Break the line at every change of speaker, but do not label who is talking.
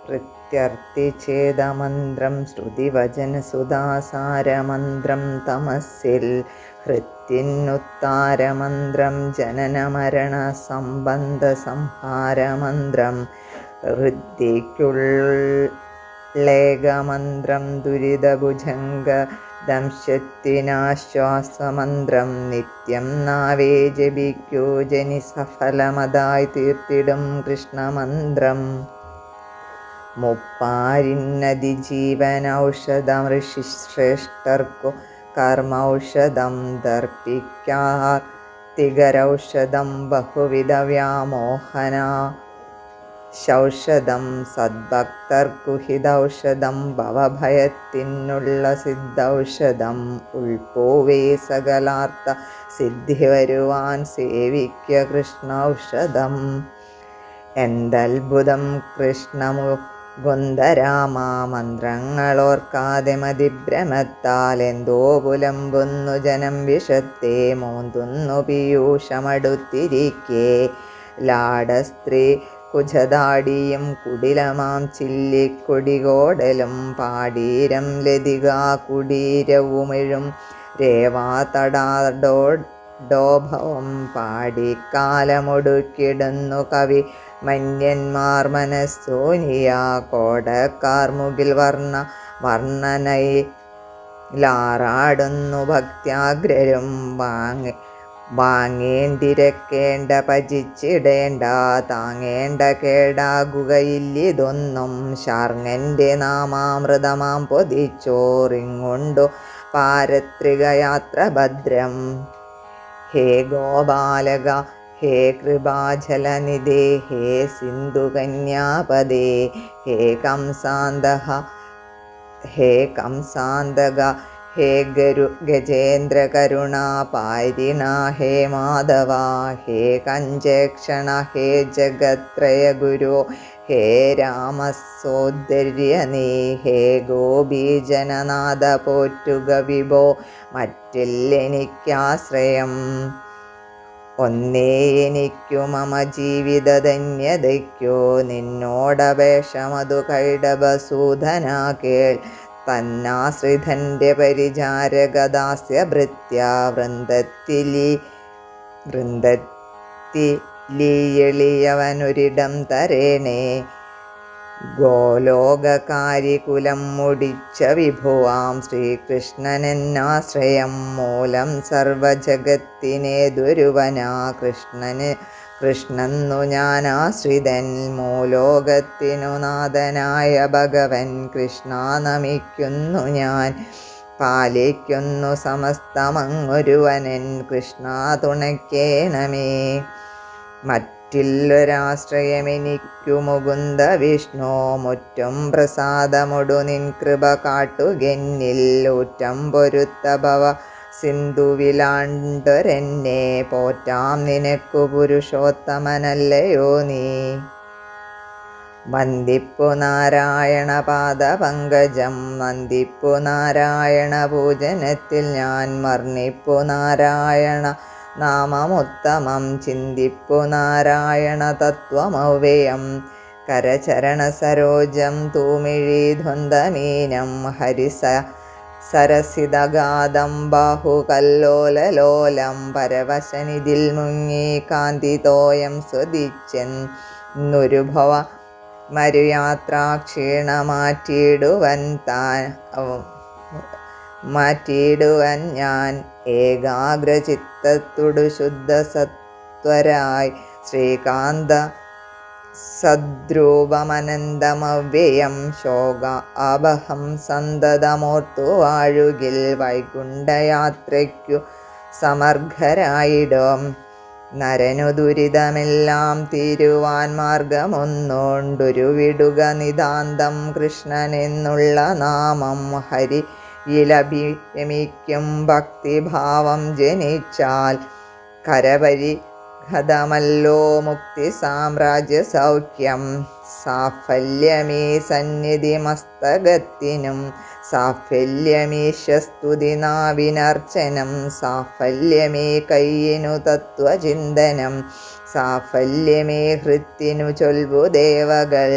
ഹൃത്യർത്ഥിഛേദമന്ത്രം ശ്രുതിവചനസുധാസാരമന്ത്രം തമസ്സിൽ ഹൃത്തിനുത്താരമന്ത്രം ജനനമരണ സംബന്ധ സംഹാരമന്ത്രം ഹൃദ്യയ്ക്കുള്ളേകമന്ത്രം ദുരിതഭുജംഗ ദംശത്തിനാശ്വാസമന്ത്രം നിത്യം നാവേ ജപിക്കൂ ജനി സഫലമതായി തീർത്തിടും കൃഷ്ണമന്ത്രം. മുപ്പാരിന്നതിജീവനൗഷധം ഋഷിശ്രേഷ്ഠർക്കു കർമ്മൗഷധം ദർപ്പിക്കാർത്തികരൗഷധം ബഹുവിധ വ്യാമോഹനാശൗഷധം സദ്ഭക്തർക്കു ഹിതൗഷധം ഭവഭയത്തിനുള്ള സിദ്ധൗഷധം ഉൾപ്പോവേ സകലാർത്ഥ സിദ്ധി വരുവാൻ സേവിക്ക കൃഷ്ണൗഷധം. എന്തത്ഭുതം കൃഷ്ണമുകുന്ദരാമമന്ത്രങ്ങളോർക്കാതെ മതിഭ്രമത്താൽ എന്തോ പുലമ്പുന്നു ജനം വിഷത്തെ മോന്തുന്നു പീയൂഷമടുത്തിരിക്കെ ലാടസ്ത്രീ കുജദാടിയും കുടിലമാം ചില്ലിക്കൊടികോടലും പാടീരം ലതികാ കുടീരവുമിഴും രേവാതടാഡോഭവം പാടിക്കാലമൊടുക്കിടുന്നു കവി മന്യന്മാർ മനസ്സോനിയാ കോടക്കാർ മുകിൽ വർണ്ണനയിലാറാടുന്നു ഭക്ത്യാഗ്രരും വാങ്ങേണ്ടിരക്കേണ്ട ഭജിച്ചിടേണ്ട താങ്ങേണ്ട കേടാകുകയില്ലിതൊന്നും ശാർങ്ങന്റെ നാമാമൃതമാം പൊതിച്ചോറിങ്ങുണ്ടു പാരത്രികയാത്ര ഭദ്രം. ഹേ ഗോപാലക ഹേ കൃപാചലനിധേ ഹേ സിന്ധുകന്യാപദേ ഹേ കംസാന്തക ഹേ ഗജേന്ദ്രകരുണാപാരിണ ഹേ മാധവ ഹേ കഞ്ചേക്ഷണ ഹേ ജഗത്രയഗുരു ഹേ രാമസോദര്യനീ ഹേ ഗോപീജനനാഥ പോറ്റുക വിഭോ മറ്റില്ലെനിക്കാശ്രയം. ഒന്നേ എനിക്കു മമ ജീവിതധന്യതയ്ക്കോ നിന്നോടപേക്ഷമതു കൈടഭസൂദന കേൾ തന്നാശ്രിതന്റെ പരിചാരകദാസ്യഭൃത്യ വൃന്ദത്തിലിയളിയവനൊരിടം തരേണേ. ഗോലോകകാരികുലം മുടിച്ച വിഭുവാം ശ്രീകൃഷ്ണനെന്നാശ്രയം മൂലം സർവജഗത്തിനേതൊരുവനാ കൃഷ്ണന്നു ഞാനാശ്രിതൻ മൂലോകത്തിനു നാഥനായ ഭഗവൻ കൃഷ്ണ നമിക്കുന്നു ഞാൻ പാലിക്കുന്നു സമസ്തമങ്ങൊരുവനൻ കൃഷ്ണ തുണയ്ക്കേണമേ. മറ്റില്ലൊരാശ്രയമെനിക്കു മുകുന്ദ വിഷ്ണു മുറ്റും പ്രസാദമൊടു നിൻ കൃപ കാട്ടുകെന്നിൽ ഊറ്റം പൊരുത്ത ഭവ സിന്ധുവിലാണ്ടൊരെന്നെ പോറ്റാം നിനക്കു പുരുഷോത്തമനല്ലയോ നീ. വന്ദിപ്പു നാരായണ പാദപങ്കജം വന്ദിപ്പു നാരായണ പൂജനത്തിൽ ഞാൻ വർണ്ണിപ്പു നാരായണ നാമമുത്തമം ചിന്തിപ്പു നാരായണ തത്വമവ്യയം കരചരണ സരോജം തൂമിഴീധ്വന്തമീനം സരസിതഗാധം ബാഹുകല്ലോലലോലം പരവശനിതിൽ മുങ്ങി കാന്തിതോയം സ്വദിച്ചെന്നൊരുഭവ മാറ്റിയിടുവൻ ഞാൻ ഏകാഗ്രചിത്തത്തോടു ശുദ്ധസത്വരായി ശ്രീകാന്ത സദ്രൂപമനന്തമവ്യയം ശോക അപഹം സന്തതമോർത്തു വാഴുകിൽ വൈകുണ്ഠയാത്രയ്ക്കു സമർഘരായിടും നരനു ദുരിതമെല്ലാം തീരുവാൻ മാർഗമൊന്നുണ്ടൊരുവിടുക നിതാന്തം കൃഷ്ണനെന്നുള്ള നാമം ഹരിയിലഭിരമിക്കും ഭക്തിഭാവം ജനിച്ചാൽ കരപരിഹതമല്ലോ മുക്തി സാമ്രാജ്യ സൗഖ്യം. സാഫല്യമീ സന്നിധി മസ്തകത്തിനും സാഫല്യമീശസ്തുതി നാവിനർച്ചനം സാഫല്യമേ കയ്യിനു തത്വചിന്തനം സാഫല്യമേ ഹൃത്തിനു ചൊൽവു ദേവകൾ.